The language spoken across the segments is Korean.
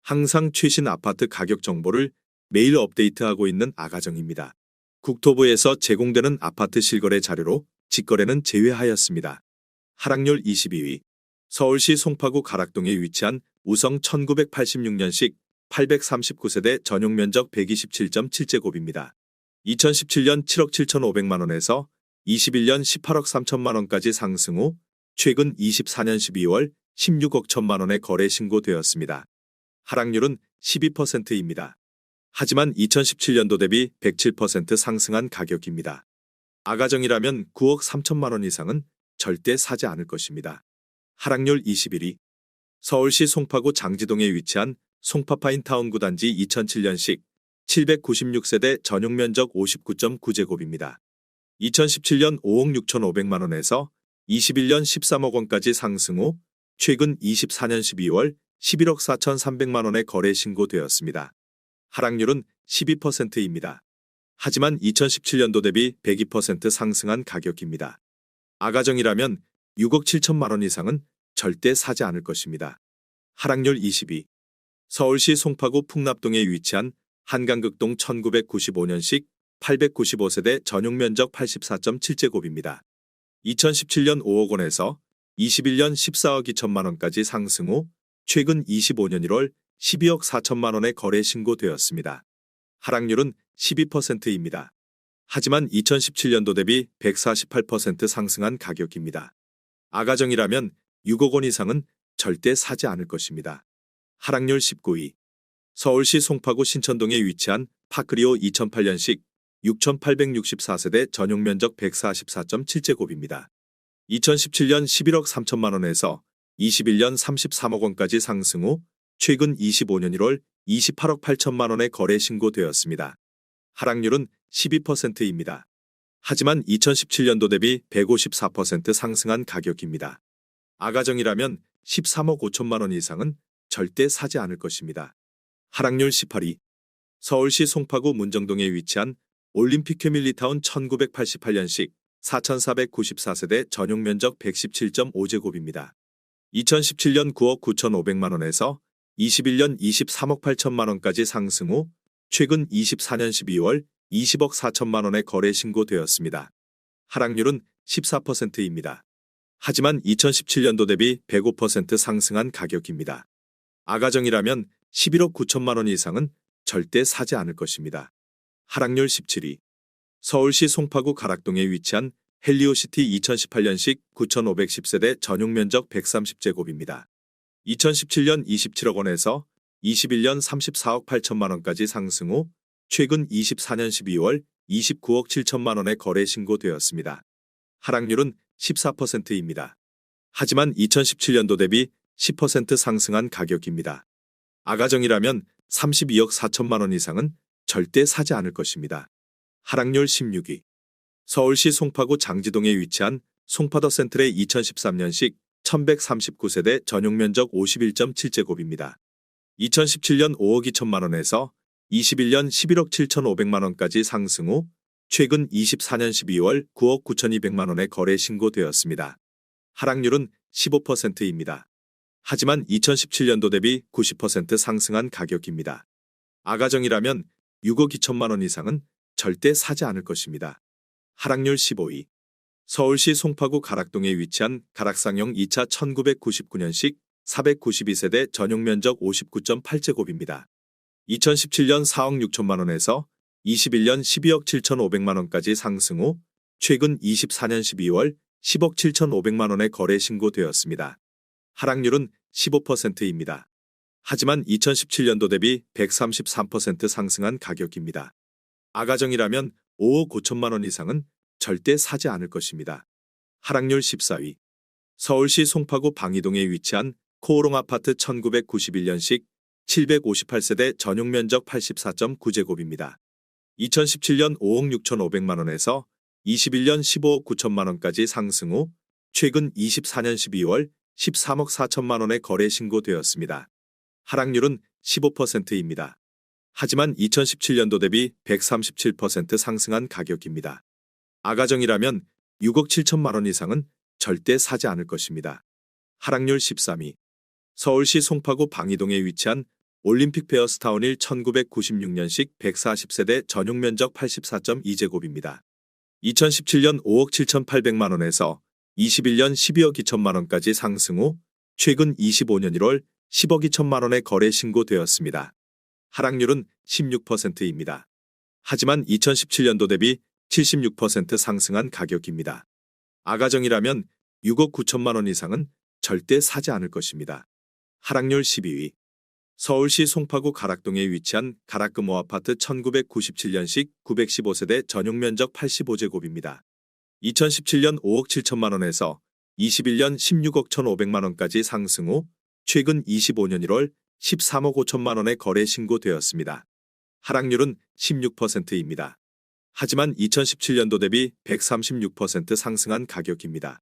항상 최신 아파트 가격 정보를 매일 업데이트하고 있는 아가정입니다. 국토부에서 제공되는 아파트 실거래 자료로 직거래는 제외하였습니다. 하락률 22위. 서울시 송파구 가락동에 위치한 우성 1986년식 839세대 전용 면적 127.7제곱입니다. 2017년 7억 7,500만 원에서 21년 18억 3천만 원까지 상승 후 최근 24년 12월 16억 1천만 원에 거래 신고되었습니다. 하락률은 12%입니다. 하지만 2017년도 대비 107% 상승한 가격입니다. 아가정이라면 9억 3천만 원 이상은 절대 사지 않을 것입니다. 하락률 21위. 서울시 송파구 장지동에 위치한 송파파인타운 구단지 2007년식 796세대 전용 면적 59.9제곱입니다. 2017년 5억 6,500만 원에서 21년 13억 원까지 상승 후 최근 24년 12월 11억 4,300만 원에 거래 신고되었습니다. 하락률은 12%입니다. 하지만 2017년도 대비 102% 상승한 가격입니다. 아가정이라면 6억 7천만 원 이상은 절대 사지 않을 것입니다. 하락률 22. 서울시 송파구 풍납동에 위치한 한강극동 1995년식 895세대 전용 면적 84.7제곱입니다. 2017년 5억 원에서 21년 14억 2천만 원까지 상승 후 최근 25년 1월 12억 4천만 원에 거래 신고되었습니다. 하락률은 12%입니다. 하지만 2017년도 대비 148% 상승한 가격입니다. 아가정이라면 6억 원 이상은 절대 사지 않을 것입니다. 하락률 19위. 서울시 송파구 신천동에 위치한 파크리오 2008년식 6,864세대 전용 면적 144.7제곱입니다. 2017년 11억 3천만 원에서 21년 33억 원까지 상승 후 최근 25년 1월 28억 8천만 원에 거래 신고되었습니다. 하락률은 12%입니다. 하지만 2017년도 대비 154% 상승한 가격입니다. 아가정이라면 13억 5천만 원 이상은 절대 사지 않을 것입니다. 하락률 18위. 서울시 송파구 문정동에 위치한 올림픽 패밀리타운 1988년식 4,494세대 전용 면적 117.5제곱입니다. 2017년 9억 9,500만 원에서 21년 23억 8천만 원까지 상승 후 최근 24년 12월 20억 4천만 원에 거래 신고되었습니다. 하락률은 14%입니다. 하지만 2017년도 대비 105% 상승한 가격입니다. 아가정이라면 11억 9천만 원 이상은 절대 사지 않을 것입니다. 하락률 17위. 서울시 송파구 가락동에 위치한 헬리오시티 2018년식 9,510세대 전용 면적 130제곱입니다. 2017년 27억 원에서 21년 34억 8천만 원까지 상승 후 최근 24년 12월 29억 7천만 원에 거래 신고되었습니다. 하락률은 14%입니다. 하지만 2017년도 대비 10% 상승한 가격입니다. 아가정이라면 32억 4천만 원 이상은 절대 사지 않을 것입니다. 하락률 16위. 서울시 송파구 장지동에 위치한 송파더 센트레 2013년식 1139세대 전용 면적 51.7제곱입니다. 2017년 5억 2천만 원에서 21년 11억 7,500만 원까지 상승 후 최근 24년 12월 9억 9,200만 원에 거래 신고되었습니다. 하락률은 15%입니다. 하지만 2017년도 대비 90% 상승한 가격입니다. 아가정이라면 6억 2천만 원 이상은 절대 사지 않을 것입니다. 하락률 15위. 서울시 송파구 가락동에 위치한 가락상용 2차 1999년식 492세대 전용 면적 59.8제곱입니다. 2017년 4억 6천만 원에서 21년 12억 7,500만 원까지 상승 후 최근 24년 12월 10억 7,500만 원에 거래 신고되었습니다. 하락률은 15%입니다. 하지만 2017년도 대비 133% 상승한 가격입니다. 아가정이라면 5억 5천만 원 이상은 절대 사지 않을 것입니다. 하락률 14위. 서울시 송파구 방이동에 위치한 코오롱 아파트 1991년식 758세대 전용 면적 84.9제곱입니다. 2017년 5억 6,500만 원에서 21년 15억 9천만 원까지 상승 후 최근 24년 12월 13억 4천만 원에 거래 신고되었습니다. 하락률은 15%입니다. 하지만 2017년도 대비 137% 상승한 가격입니다. 아가정이라면 6억 7천만 원 이상은 절대 사지 않을 것입니다. 하락률 13위. 서울시 송파구 방이동에 위치한 올림픽 베어스타운 1 1996년식 140세대 전용 면적 84.2제곱입니다. 2017년 5억 7,800만 원에서 21년 12억 2천만 원까지 상승 후 최근 25년 1월 10억 2천만 원에 거래 신고되었습니다. 하락률은 16%입니다. 하지만 2017년도 대비 76% 상승한 가격입니다. 아가정이라면 6억 9천만 원 이상은 절대 사지 않을 것입니다. 하락률 12위. 서울시 송파구 가락동에 위치한 가락금호 아파트 1997년식 915세대 전용 면적 85제곱입니다. 2017년 5억 7천만 원에서 21년 16억 1,500만 원까지 상승 후 최근 25년 1월 13억 5천만 원에 거래 신고되었습니다. 하락률은 16%입니다. 하지만 2017년도 대비 136% 상승한 가격입니다.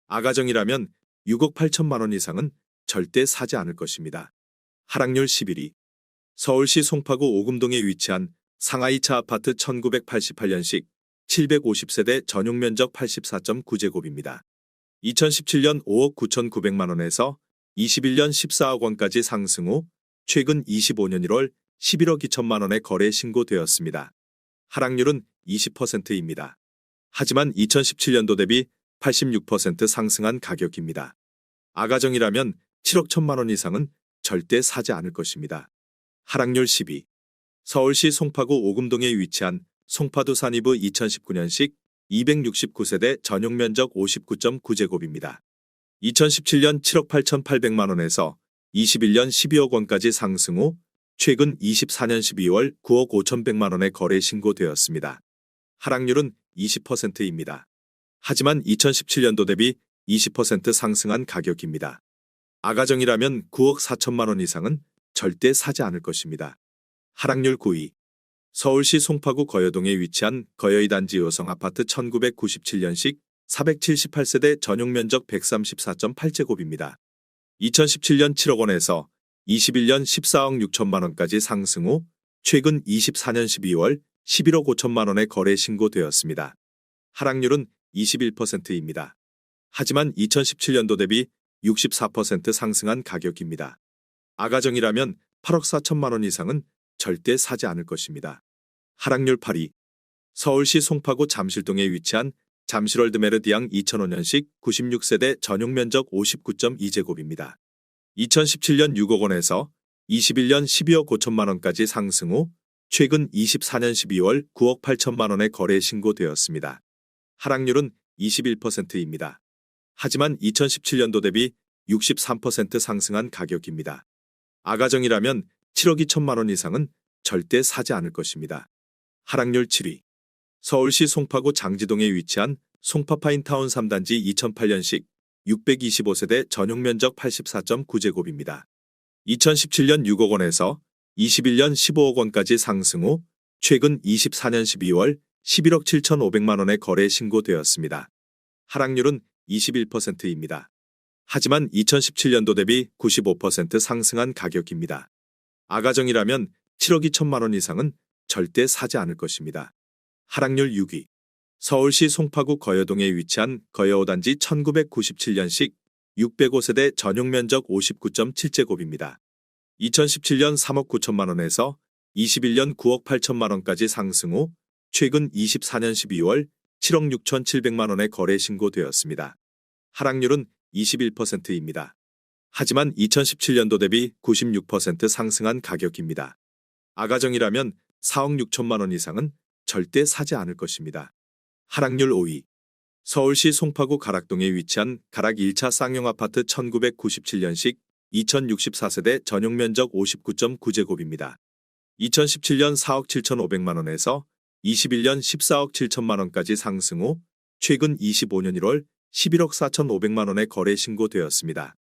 아가정이라면 6억 8천만 원 이상은 절대 사지 않을 것입니다. 하락률 11위. 서울시 송파구 오금동에 위치한 상하 2차 아파트 1988년식 750세대 전용 면적 84.9제곱입니다. 2017년 5억 9,900만 원에서 21년 14억 원까지 상승 후 최근 25년 1월 11억 2천만 원에 거래 신고되었습니다. 하락률은 20%입니다. 하지만 2017년도 대비 86% 상승한 가격입니다. 아가정이라면 7억 1천만 원 이상은 절대 사지 않을 것입니다. 하락률 10위. 서울시 송파구 오금동에 위치한 송파두 산이브 2019년식 269세대 전용 면적 59.9제곱입니다. 2017년 7억 8,800만 원에서 21년 12억 원까지 상승 후 최근 24년 12월 9억 5,100만 원에 거래 신고되었습니다. 하락률은 20%입니다. 하지만 2017년도 대비 20% 상승한 가격입니다. 아가정이라면 9억 4천만 원 이상은 절대 사지 않을 것입니다. 하락률 9위. 서울시 송파구 거여동에 위치한 거여이 단지 여성 아파트 1997년식 478세대 전용 면적 134.8제곱입니다. 2017년 7억 원에서 21년 14억 6천만 원까지 상승 후 최근 24년 12월 11억 5천만 원에 거래 신고되었습니다. 하락률은 21%입니다. 하지만 2017년도 대비 64% 상승한 가격입니다. 아가정이라면 8억 4천만 원 이상은 절대 사지 않을 것입니다. 하락률 8위. 서울시 송파구 잠실동에 위치한 잠실월드 메르디앙 2005년식 96세대 전용 면적 59.2제곱입니다. 2017년 6억 원에서 21년 12억 5천만 원까지 상승 후 최근 24년 12월 9억 8천만 원에 거래 신고되었습니다. 하락률은 21%입니다. 하지만 2017년도 대비 63% 상승한 가격입니다. 아가정이라면 7억 2천만 원 이상은 절대 사지 않을 것입니다. 하락률 7위. 서울시 송파구 장지동에 위치한 송파파인타운 3단지 2008년식 625세대 전용 면적 84.9제곱입니다. 2017년 6억 원에서 21년 15억 원까지 상승 후 최근 24년 12월 11억 7,500만 원에 거래 신고되었습니다. 하락률은 21%입니다. 하지만 2017년도 대비 95% 상승한 가격입니다. 아가정이라면 7억 2천만 원 이상은 절대 사지 않을 것입니다. 하락률 6위. 서울시 송파구 거여동에 위치한 거여 5단지 1997년식 605세대 전용 면적 59.7제곱입니다. 2017년 3억 9천만 원에서 21년 9억 8천만 원까지 상승 후 최근 24년 12월 7억 6,700만 원에 거래 신고되었습니다. 하락률은 21%입니다. 하지만 2017년도 대비 96% 상승한 가격입니다. 아가정이라면 4억 6천만 원 이상은 절대 사지 않을 것입니다. 하락률 5위. 서울시 송파구 가락동에 위치한 가락 1차 쌍용 아파트 1997년식 2064세대 전용 면적 59.9제곱입니다. 2017년 4억 7,500만 원에서 21년 14억 7천만 원까지 상승 후 최근 25년 1월 11억 4,500만 원에 거래 신고되었습니다.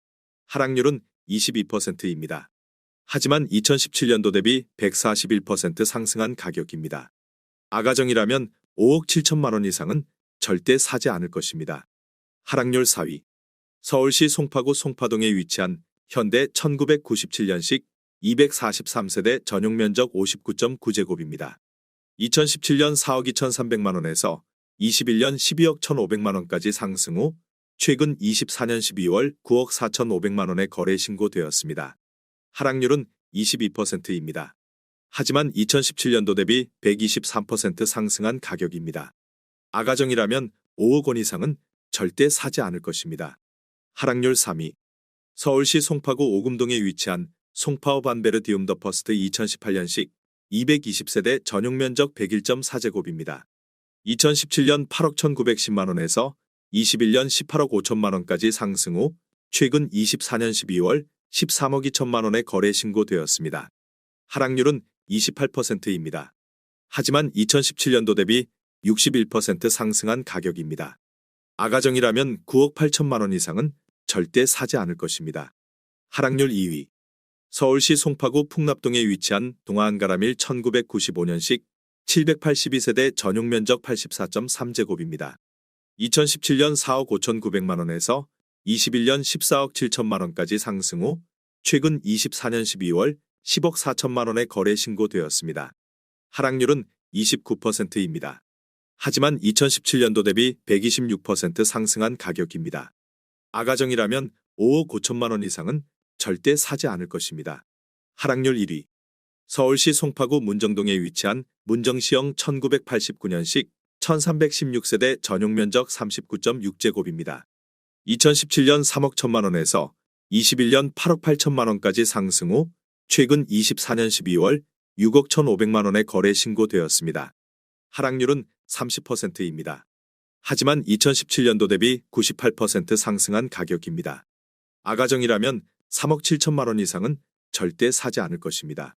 하락률은 22%입니다. 하지만 2017년도 대비 141% 상승한 가격입니다. 아가정이라면 5억 7천만 원 이상은 절대 사지 않을 것입니다. 하락률 4위. 서울시 송파구 송파동에 위치한 현대 1997년식 243세대 전용 면적 59.9제곱입니다. 2017년 4억 2,300만 원에서 21년 12억 1,500만 원까지 상승 후 최근 24년 12월 9억 4,500만 원에 거래 신고되었습니다. 하락률은 22%입니다. 하지만 2017년도 대비 123% 상승한 가격입니다. 아가정이라면 5억 원 이상은 절대 사지 않을 것입니다. 하락률 3위. 서울시 송파구 오금동에 위치한 송파업 안베르디움 더 퍼스트 2018년식 220세대 전용 면적 101.4제곱입니다. 2017년 8억 1,910만 원에서 21년 18억 5천만 원까지 상승 후 최근 24년 12월 13억 2천만 원에 거래 신고되었습니다. 하락률은 28%입니다. 하지만 2017년도 대비 61% 상승한 가격입니다. 아가정이라면 9억 8천만 원 이상은 절대 사지 않을 것입니다. 하락률 2위. 서울시 송파구 풍납동에 위치한 동아한가라밀 1995년식 782세대 전용 면적 84.3제곱입니다. 2017년 4억 5,900만 원에서 21년 14억 7천만 원까지 상승 후 최근 24년 12월 10억 4천만 원에 거래 신고되었습니다. 하락률은 29%입니다. 하지만 2017년도 대비 126% 상승한 가격입니다. 아가정이라면 5억 5천만 원 이상은 절대 사지 않을 것입니다. 하락률 1위. 서울시 송파구 문정동에 위치한 문정시형 1989년식 1316세대 전용 면적 39.6제곱입니다. 2017년 3억 1천만 원에서 21년 8억 8천만 원까지 상승 후 최근 24년 12월 6억 1,500만 원에 거래 신고되었습니다. 하락률은 30%입니다. 하지만 2017년도 대비 98% 상승한 가격입니다. 아가정이라면 3억 7천만 원 이상은 절대 사지 않을 것입니다.